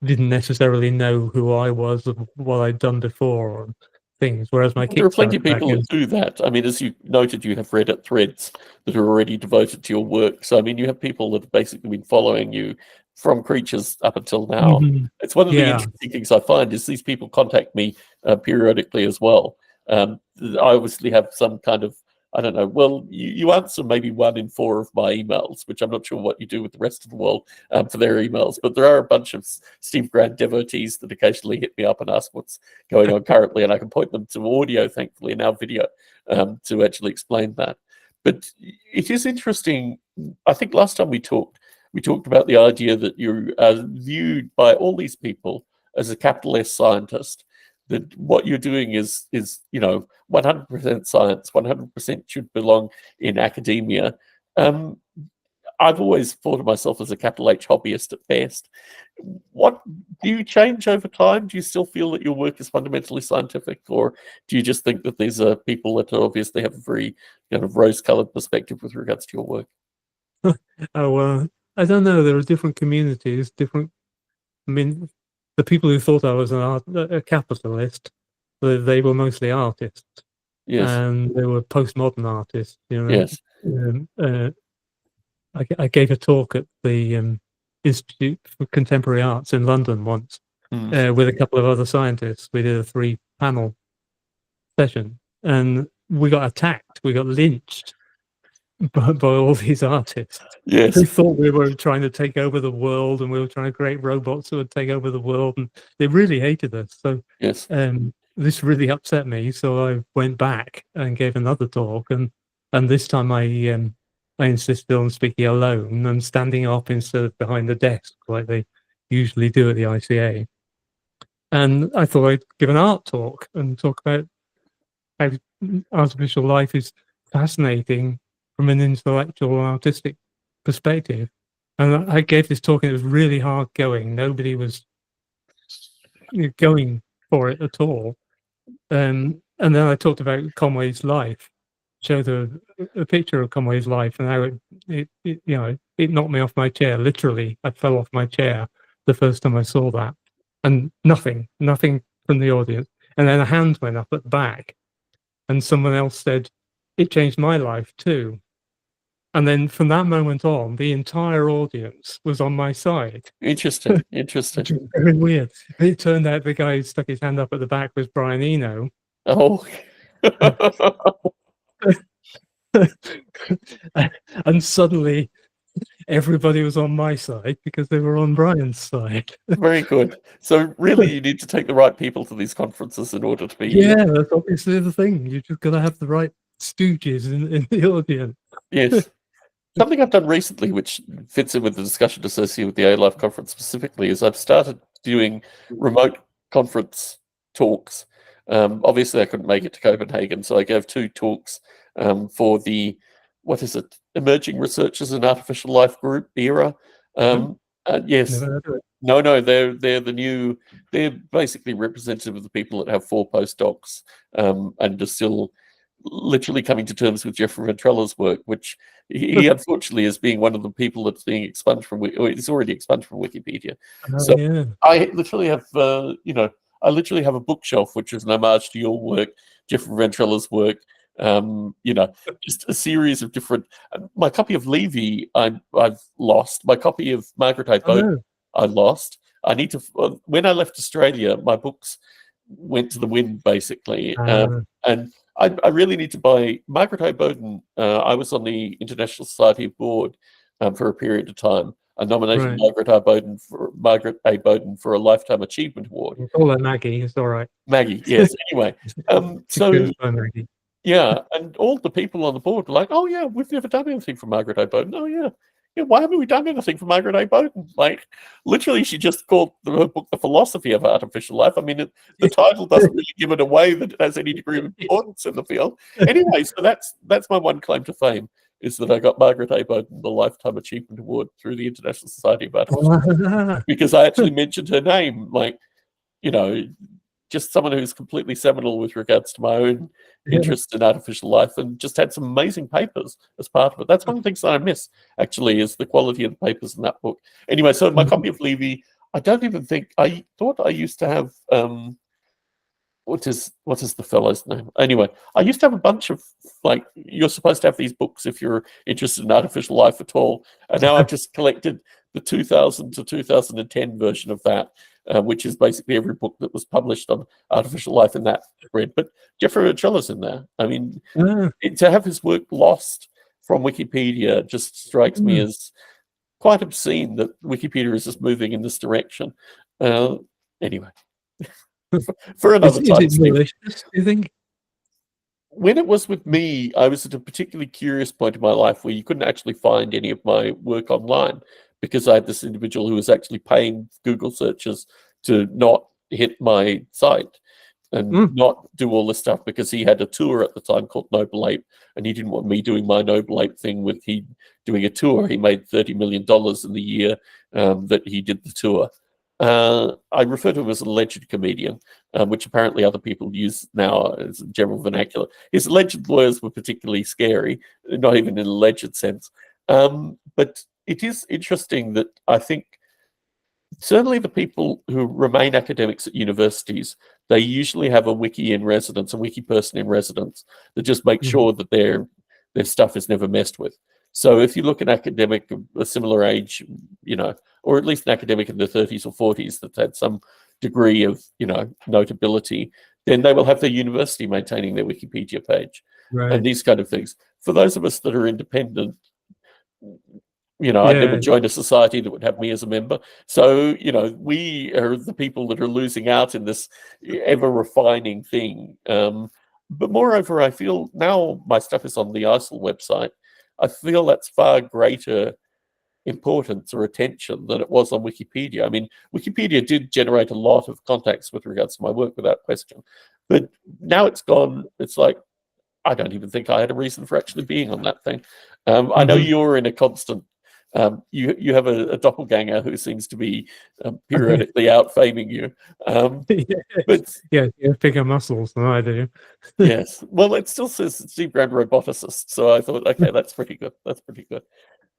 didn't necessarily know who I was or what I'd done before or things. Whereas there are plenty of people that do that. I mean, as you noted, you have Reddit threads that are already devoted to your work. So I mean, you have people that have basically been following you from creatures up until now. It's one of the interesting things I find is these people contact me periodically as well. I obviously have some kind of, I don't know, well, you answer maybe 1 in 4 of my emails, which I'm not sure what you do with the rest of the world for their emails, but there are a bunch of Steve Grant devotees that occasionally hit me up and ask what's going on currently, and I can point them to audio, thankfully, and now video to actually explain that. But it is interesting. I think last time we talked about the idea that you're viewed by all these people as a capital S scientist, that what you're doing is 100% science, 100% should belong in academia. I've always thought of myself as a capital H hobbyist at best. What do you change over time? Do you still feel that your work is fundamentally scientific, or do you just think that these are people that obviously have a very kind of rose-colored perspective with regards to your work? I don't know. There are different communities, I mean, the people who thought I was a capitalist, they were mostly artists. Yes. And they were postmodern artists. Yes. I gave a talk at the Institute for Contemporary Arts in London once with a couple of other scientists. We did a 3-panel session, and we got attacked. We got lynched by all these artists. Yes. Who thought we were trying to take over the world, and we were trying to create robots that would take over the world, and they really hated us. So yes. This really upset me. So I went back and gave another talk, and this time I insisted on speaking alone and standing up instead of behind the desk like they usually do at the ICA. And I thought I'd give an art talk and talk about how artificial life is fascinating from an intellectual and artistic perspective. And I gave this talk, and it was really hard going. Nobody was going for it at all. And then I talked about Conway's life, showed a picture of Conway's life, and how it knocked me off my chair. Literally, I fell off my chair the first time I saw that, and nothing from the audience. And then a hand went up at the back, and someone else said, it changed my life too. And then from that moment on, the entire audience was on my side, Interesting. which is very weird. It turned out the guy who stuck his hand up at the back was Brian Eno. Oh. And suddenly everybody was on my side because they were on Brian's side. Very good. So really, you need to take the right people to these conferences in order to be. Yeah, that's obviously the thing. You just got to have the right stooges in the audience. Yes. Something I've done recently, which fits in with the discussion associated with the A-Life conference specifically, is I've started doing remote conference talks. Obviously, I couldn't make it to Copenhagen, so I gave 2 talks for the, what is it, Emerging Researchers in Artificial Life group, ERA. Yes. No, they're the new. They're basically representative of the people that have 4 postdocs and are still literally coming to terms with Jeffrey Ventrella's work, which he unfortunately is being one of the people that's being expunged from, or is already expunged from Wikipedia. So yeah. I literally have, I literally have a bookshelf which is an homage to your work, Jeffrey Ventrella's work. Just a series of different. My copy of Levy, I've lost. My copy of Margaret A. Bowden, I lost. I need to. When I left Australia, my books went to the wind, basically, and I really need to buy Margaret A. Bowden. I was on the International Society Board for a period of time. I nominated Margaret A. Bowden for a Lifetime Achievement Award. We'll call her Maggie. It's all right. Maggie, yes. Anyway, yeah, and all the people on the board were like, "Oh yeah, we've never done anything for Margaret A. Bowden." Oh yeah. Yeah, why haven't we done anything for Margaret A. Bowden? Like, literally, she just called her book "The Philosophy of Artificial Life." I mean, the title doesn't really give it away that it has any degree of importance in the field. Anyway, so that's my one claim to fame, is that I got Margaret A. Bowden the Lifetime Achievement Award through the International Society of Artificial Life because I actually mentioned her name, like, just someone who's completely seminal with regards to my own interest in artificial life, and just had some amazing papers as part of it. That's one of the things that I miss, actually, is the quality of the papers in that book. Anyway, so my copy of Levy, I don't even think, I thought I used to have, what is the fellow's name? Anyway, I used to have a bunch of, like, you're supposed to have these books if you're interested in artificial life at all, and now I've just collected the 2000 to 2010 version of that, which is basically every book that was published on artificial life in that spread. But Jeffrey Ventrella's in there. I mean, to have his work lost from Wikipedia just strikes me as quite obscene that Wikipedia is just moving in this direction. Anyway, for another time. Is it malicious, do you think? When it was with me, I was at a particularly curious point in my life where you couldn't actually find any of my work online, because I had this individual who was actually paying Google searches to not hit my site and not do all this stuff, because he had a tour at the time called Noble Ape, and he didn't want me doing my Noble Ape thing with he doing a tour. He made $30 million in the year that he did the tour. I refer to him as an alleged comedian, which apparently other people use now as a general vernacular. His alleged lawyers were particularly scary, not even in an alleged sense. But it is interesting that I think certainly the people who remain academics at universities, they usually have a wiki in residence, a wiki person in residence, that just makes sure that their stuff is never messed with. So if you look at an academic of a similar age, or at least an academic in their 30s or 40s that's had some degree of, notability, then they will have their university maintaining their Wikipedia page and these kind of things. For those of us that are independent, I never joined a society that would have me as a member. So, we are the people that are losing out in this ever-refining thing. But moreover, I feel now my stuff is on the ISIL website. I feel that's far greater importance or attention than it was on Wikipedia. I mean, Wikipedia did generate a lot of contacts with regards to my work, without question. But now it's gone, it's like, I don't even think I had a reason for actually being on that thing. I know you're in a constant, you have a doppelganger who seems to be periodically outfaming you. But you have bigger muscles than I do. Yes. Well, it still says Steve Brand roboticist. So I thought, okay, that's pretty good. That's pretty good.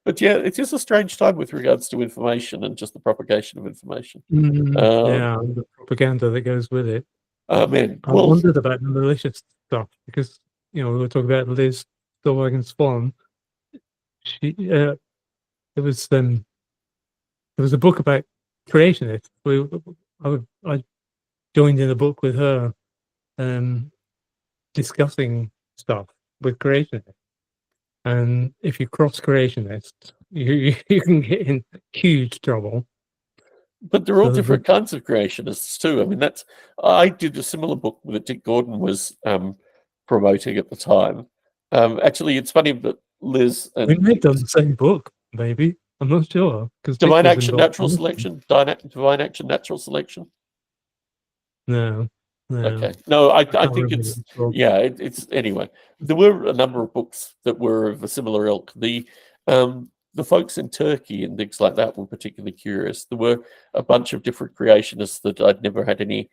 But yeah, it is a strange time with regards to information and just the propagation of information. And the propaganda that goes with it. Man, I wondered about the malicious stuff, because we were talking about Liz Stillwagon Swan. She there was a book about creationists. I joined in a book with her, discussing stuff with creationists. And if you cross creationists, you can get in huge trouble. But they're all So different kinds of creationists too. I mean, I did a similar book that Dick Gordon was promoting at the time. Actually, it's funny that Liz we and may have done the same book, maybe. I'm not sure because Divine Action, Natural Selection, Divine Action, Natural Selection. No. Okay, no, I can't think remember it's the book. it's anyway. There were a number of books that were of a similar ilk. The folks in Turkey and things like that were particularly curious. There were a bunch of different creationists that I'd never had any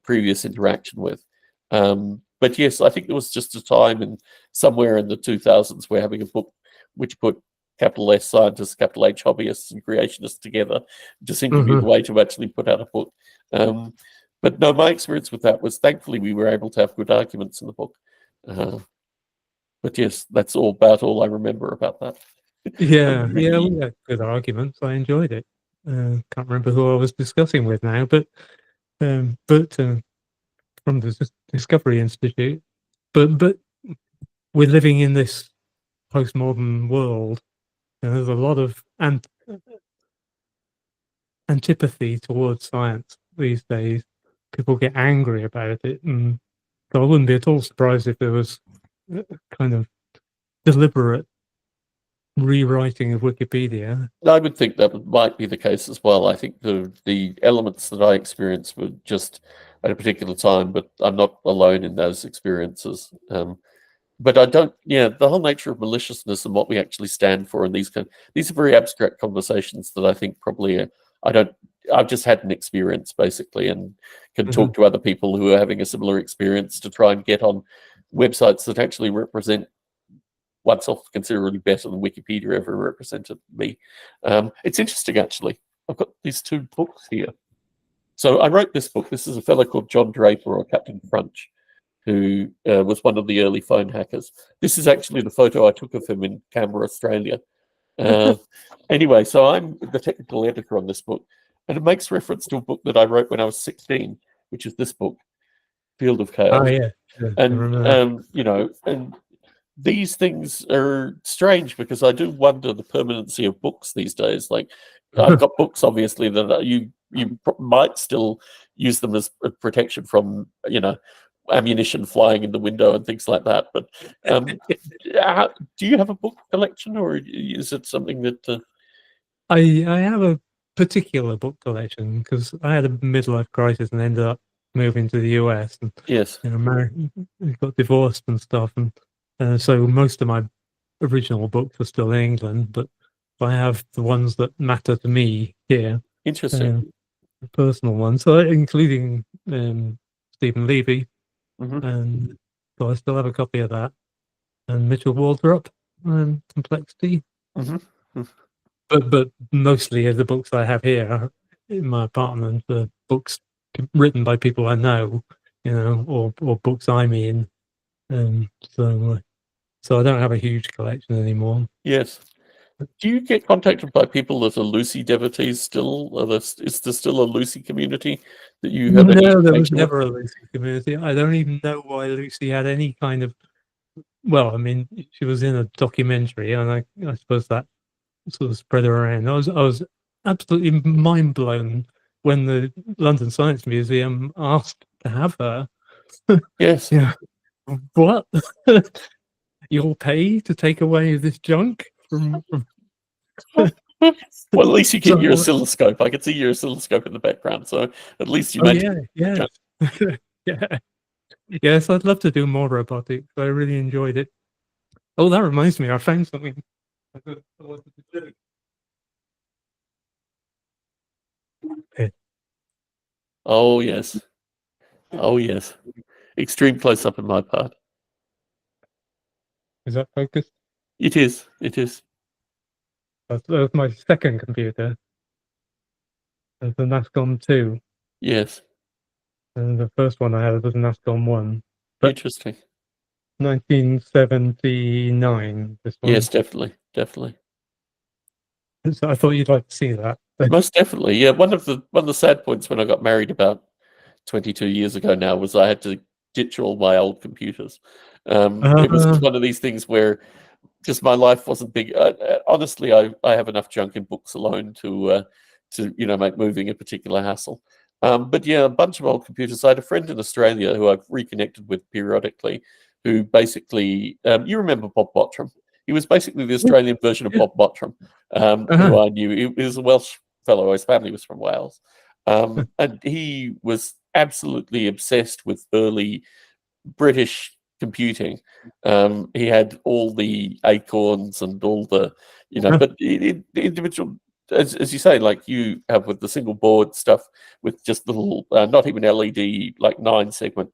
previous interaction with. But yes, I think there was just a time in somewhere in the 2000s where having a book which put capital S scientists, capital H hobbyists, and creationists together just seemed to be the way to actually put out a book. But no, my experience with that was thankfully we were able to have good arguments in the book. But yes, that's about all I remember about that. Yeah, we had good arguments. I enjoyed it. Can't remember who I was discussing with now, but from the Discovery Institute. But we're living in this postmodern world, and there's a lot of antipathy towards science these days. People get angry about it, and so I wouldn't be at all surprised if there was a kind of deliberate rewriting of Wikipedia. I would think that might be the case as well. I think the elements that I experienced were just at a particular time, but I'm not alone in those experiences. But I don't, the whole nature of maliciousness and what we actually stand for, and these are very abstract conversations that I think probably I've just had an experience basically, and can talk to other people who are having a similar experience to try and get on websites that actually represent oneself considerably better than Wikipedia ever represented me. It's interesting, actually. I've got these two books here. So I wrote this book. This is a fellow called John Draper, or Captain Crunch, who was one of the early phone hackers. This is actually the photo I took of him in Canberra, Australia. Anyway, so I'm the technical editor on this book, and it makes reference to a book that I wrote when I was 16, which is this book, Field of Chaos. Oh yeah, and and these things are strange because I do wonder the permanency of books these days. Like, I've got books, obviously, that you might still use them as a protection from, ammunition flying in the window and things like that. But do you have a book collection, or is it something that? I have a particular book collection because I had a midlife crisis and ended up moving to the US and Yes, married, got divorced and stuff, and so most of my original books are still in England, but I have the ones that matter to me here. interesting. Personal ones, so including Stephen Levy, and so I still have a copy of that, and Mitchell Waldrop and Complexity. But mostly of the books I have here in my apartment are books written by people I know, or books I'm in, so I don't have a huge collection anymore. Yes. Do you get contacted by people that are Lucy devotees still? Is there still a Lucy community that you have? No, there was never a Lucy community. I don't even know why Lucy had any kind of. Well, I mean, she was in a documentary, and I suppose that sort of spread her around. I was absolutely mind blown when the London Science Museum asked to have her. Yes. Yeah. What? You'll pay to take away this junk from Well, at least you get your oscilloscope. I can see your oscilloscope in the background, so at least you managed. Yeah. Yeah. Yes, I'd love to do more robotics. I really enjoyed it. Oh, that reminds me, I found something. Oh yes. Oh yes. Extreme close up in my part. Is that focused? It is. It is. That was my second computer. There's the NASCOM 2. Yes. And the first one I had was NASCOM 1. But Interesting. 1979. This one. Yes, definitely. So I thought you'd like to see that. Most definitely. Yeah, one of the sad points when I got married about 22 years ago now was I had to ditch all my old computers. It was just one of these things where just my life wasn't big. Honestly, I have enough junk in books alone to make moving a particular hassle. But yeah, a bunch of old computers. I had a friend in Australia who I've reconnected with periodically, who basically you remember Bob Bottram. He was basically the Australian version of Bob Bottram, who I knew. He was a Welsh fellow. His family was from Wales, and he was absolutely obsessed with early British computing. He had all the acorns and all the, but the individual, as you say, like you have with the single board stuff, with just little, not even LED, like 9 segment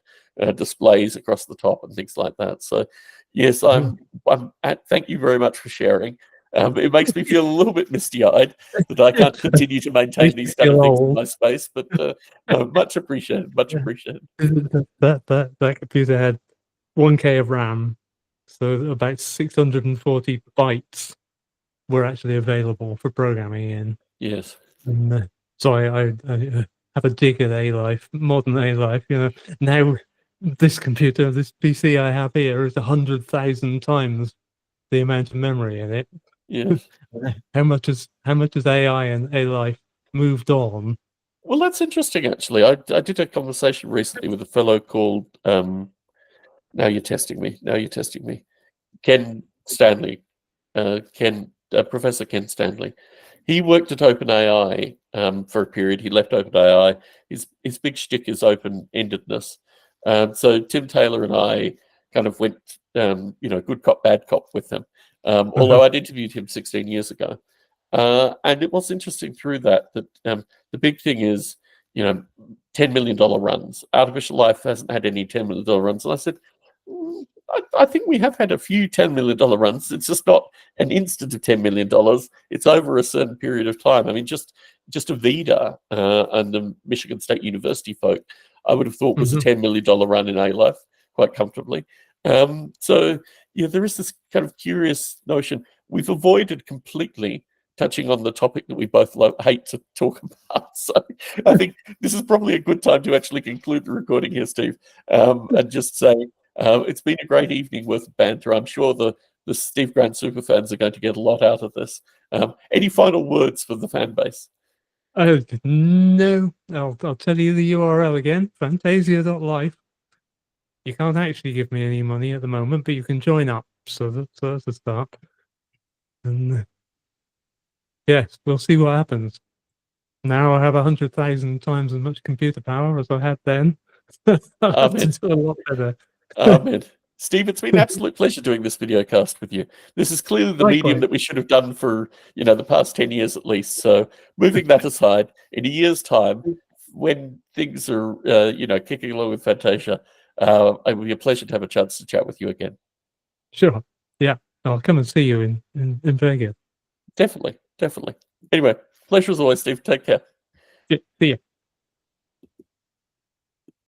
displays across the top and things like that. So, yes, thank you very much for sharing. It makes me feel a little bit misty-eyed that I can't continue to maintain these kind of things in my space, but no, much appreciated, much appreciated. That computer had 1K of RAM, so about 640 bytes were actually available for programming in. Yes. And, so I have a dig at A-Life, modern A-Life. Now this computer, this PC I have here, is 100,000 times the amount of memory in it. Yes. How much has AI and A-Life moved on? Well, that's interesting, actually. I did a conversation recently with a fellow called now you're testing me. Ken Stanley. Professor Ken Stanley. He worked at OpenAI for a period. He left OpenAI. His big shtick is open-endedness. So Tim Taylor and I kind of went, good cop, bad cop with him. Although I'd interviewed him 16 years ago. And it was interesting through that the big thing is, $10 million runs. Artificial Life hasn't had any $10 million runs. And I said, I think we have had a few $10 million runs. It's just not an instant of $10 million. It's over a certain period of time. I mean, just Avida and the Michigan State University folk, I would have thought was a $10 million run in A-Life quite comfortably. So, yeah, there is this kind of curious notion. We've avoided completely touching on the topic that we both hate to talk about. So I think this is probably a good time to actually conclude the recording here, Steve, and just say it's been a great evening worth of banter. I'm sure the Steve Grant superfans are going to get a lot out of this. Any final words for the fan base? No, I'll tell you the URL again, fantasia.life. You can't actually give me any money at the moment, but you can join up. So that's a start. And yes, we'll see what happens. Now I have 100,000 times as much computer power as I had then. Amen. A lot better. Amen. Steve, it's been an absolute pleasure doing this video cast with you. This is clearly the medium that we should have done for, the past 10 years at least. So moving that aside, in a year's time, when things are, kicking along with Fantasia, it would be a pleasure to have a chance to chat with you again. Sure. Yeah. I'll come and see you in Vegas. Definitely. Anyway, pleasure as always, Steve. Take care. Yeah, see you.